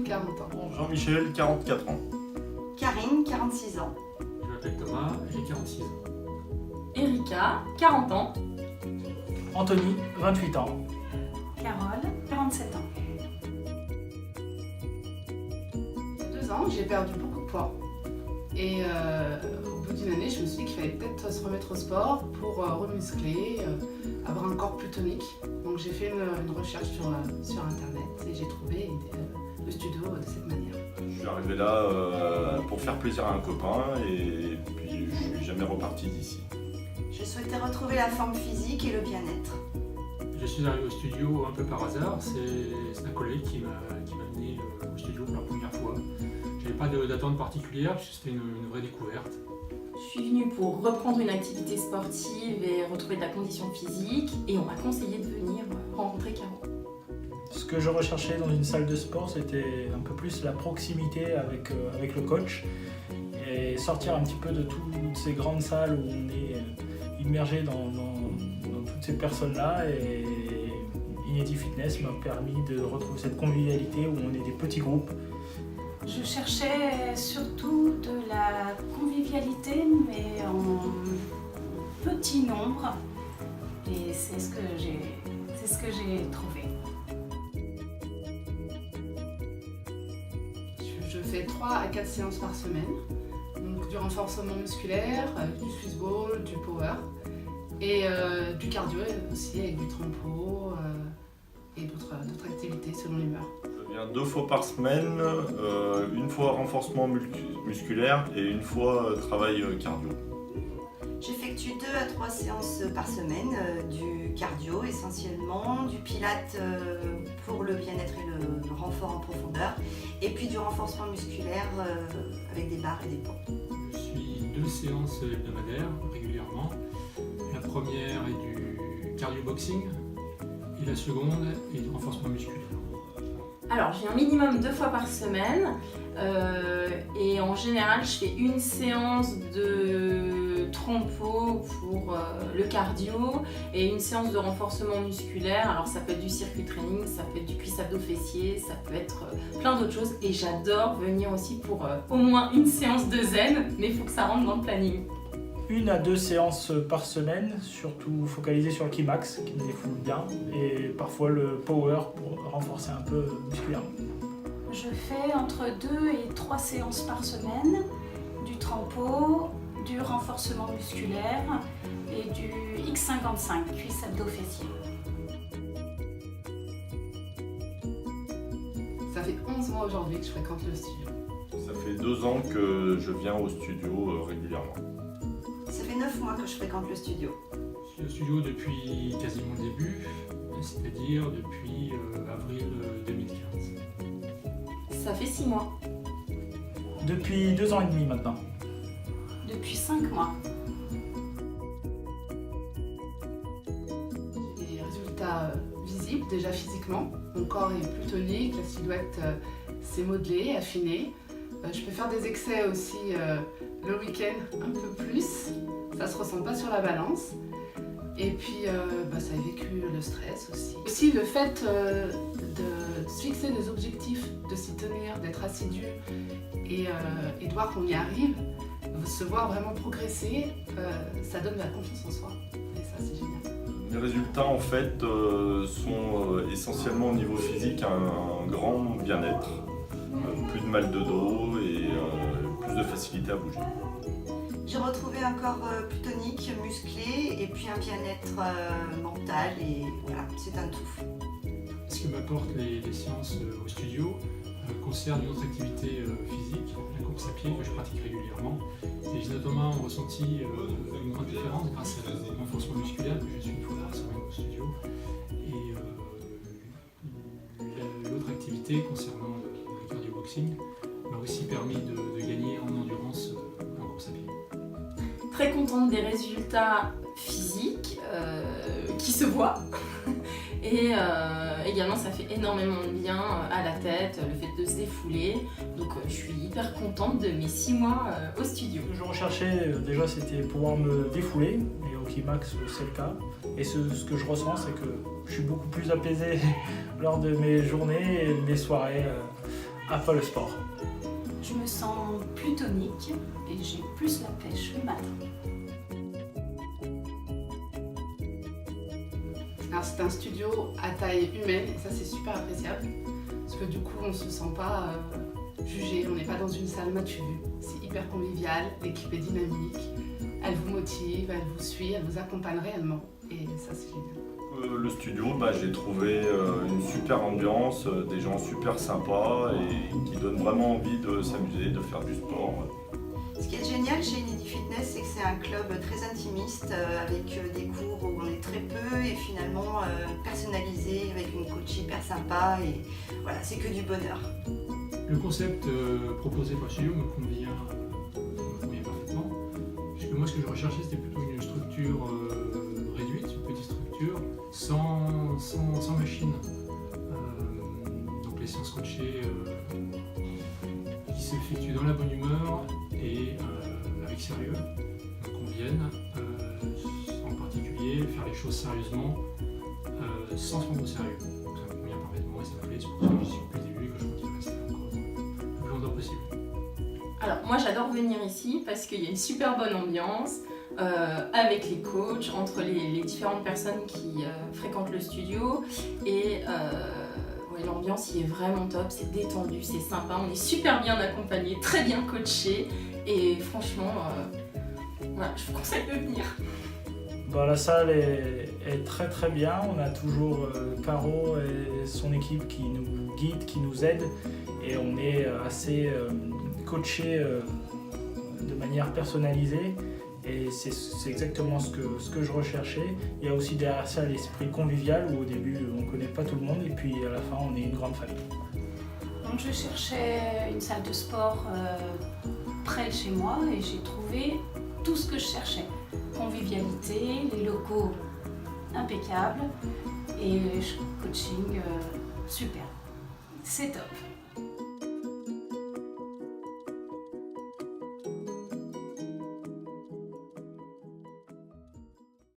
Kevin, 40 ans. Jean-Michel, 44 ans. Karine, 46 ans. Je m'appelle Thomas, j'ai 46 ans. Erika, 40 ans. Anthony, 28 ans. Carole, 47 ans. Il y a 2 ans, j'ai perdu beaucoup de poids. Et au bout d'une année, je me suis dit qu'il fallait peut-être se remettre au sport pour remuscler, avoir un corps plus tonique. Donc j'ai fait une recherche sur internet et j'ai trouvé le studio de cette manière. Je suis arrivé là pour faire plaisir à un copain et puis je suis jamais reparti d'ici. Je souhaitais retrouver la forme physique et le bien-être. Je suis arrivé au studio un peu par hasard, c'est un collègue qui m'a amené au studio pour la première fois. Je n'avais pas d'attente particulière puisque c'était une vraie découverte. Je suis venue pour reprendre une activité sportive et retrouver de la condition physique et on m'a conseillé de venir rencontrer Caro. Ce que je recherchais dans une salle de sport, c'était un peu plus la proximité avec le coach et sortir un petit peu de toutes ces grandes salles où on est immergé dans toutes ces personnes-là. Et Inedi Fitness m'a permis de retrouver cette convivialité où on est des petits groupes. Je cherchais surtout de la convivialité, mais en petit nombre. Et c'est ce que j'ai trouvé. Je fais 3 à 4 séances par semaine. Donc du renforcement musculaire, du fuzzball, du power et du cardio aussi avec du trampo et d'autres activités selon l'humeur. Je viens 2 fois par semaine, une fois renforcement musculaire et une fois travail cardio. J'effectue 2 à 3 séances par semaine, du cardio essentiellement, du pilate pour le bien-être et le renfort en profondeur, et puis du renforcement musculaire avec des barres et des poids. Je suis 2 séances hebdomadaires régulièrement. La première est du cardio boxing et la seconde est du renforcement musculaire. Alors, je viens minimum 2 fois par semaine et en général, je fais une séance de trampo pour le cardio et une séance de renforcement musculaire. Alors, ça peut être du circuit training, ça peut être du cuisse abdos fessier, ça peut être plein d'autres choses. Et j'adore venir aussi pour au moins une séance de zen, mais il faut que ça rentre dans le planning. 1 à 2 séances par semaine, surtout focalisées sur le Kimax qui me défoule bien, et parfois le power pour renforcer un peu musculairement. Je fais entre 2 et 3 séances par semaine, du trampo, du renforcement musculaire et du X55, cuisse abdos fessier. Ça fait 11 mois aujourd'hui que je fréquente le studio. Ça fait 2 ans que je viens au studio régulièrement. Ça fait 9 mois que je fréquente le studio. Je suis au studio depuis quasiment le début, c'est-à-dire depuis avril 2015. Ça fait 6 mois. Depuis 2 ans et demi maintenant. Depuis 5 mois. J'ai des résultats visibles déjà physiquement. Mon corps est plus tonique, la silhouette s'est modelée, affinée. Je peux faire des excès aussi le week-end un peu plus. Ça se ressent pas sur la balance. Et puis ça évacue le stress aussi. Aussi le fait de se fixer des objectifs, de s'y tenir, d'être assidu et de voir qu'on y arrive, se voir vraiment progresser, ça donne de la confiance en soi. Et ça c'est génial. Les résultats en fait sont essentiellement au niveau physique un grand bien-être, plus de mal de dos et plus de facilité à bouger. J'ai retrouvé un corps plus tonique, musclé, et puis un bien-être mental, et voilà, c'est un tout. Ce que m'apportent les séances au studio concerne une autre activité physique, la course à pied que je pratique régulièrement. Et j'ai notamment ressenti une grande différence grâce au renforcement musculaire que je suis une fois par semaine au studio. Et l'autre activité concernant le cardio boxing m'a aussi permis de gagner en endurance en course à pied. Très contente des résultats physiques qui se voient. Et également, ça fait énormément de bien à la tête, le fait de se défouler. Donc, je suis hyper contente de mes 6 mois au studio. Ce que je recherchais déjà, c'était pouvoir me défouler, et au Kimax, c'est le cas. Et ce que je ressens, c'est que je suis beaucoup plus apaisé lors de mes journées et de mes soirées après le sport. Je me sens plus tonique et j'ai plus la pêche le matin. Alors c'est un studio à taille humaine et ça c'est super appréciable parce que du coup on se sent pas jugé, on n'est pas dans une salle m'as-tu vu. C'est hyper convivial, l'équipe est dynamique, elle vous motive, elle vous suit, elle vous accompagne réellement et ça c'est génial. Le studio, j'ai trouvé une super ambiance, des gens super sympas et qui donnent vraiment envie de s'amuser, de faire du sport. Ce qui est génial chez Inédit Fitness, c'est que c'est un club très intimiste avec des cours où on est très peu et finalement personnalisé avec une coach hyper sympa et voilà, c'est que du bonheur. Le concept proposé par Studio me convient parfaitement, puisque moi ce que je recherchais c'était plutôt une structure réduite, une petite structure, sans machine. Donc les séances coachées qui s'effectuent dans la bonne humeur et avec sérieux, donc on vienne en particulier faire les choses sérieusement sans se prendre au sérieux. Donc ça me convient parfaitement et ça me plaît, c'est pour ça que j'y suis depuis le début et que je continue à rester encore le plus longtemps possible. Alors moi j'adore venir ici parce qu'il y a une super bonne ambiance avec les coachs, entre les différentes personnes qui fréquentent le studio et l'ambiance y est vraiment top, c'est détendu, c'est sympa, on est super bien accompagné, très bien coaché et franchement voilà, je vous conseille de venir. La salle est très très bien, on a toujours Caro et son équipe qui nous guident, qui nous aident et on est assez coaché de manière personnalisée et c'est exactement ce que je recherchais. Il y a aussi derrière ça l'esprit convivial où au début on ne connaît pas tout le monde et puis à la fin on est une grande famille. Donc je cherchais une salle de sport près de chez moi et j'ai trouvé tout ce que je cherchais. Convivialité, les locaux impeccables et coaching super. C'est top.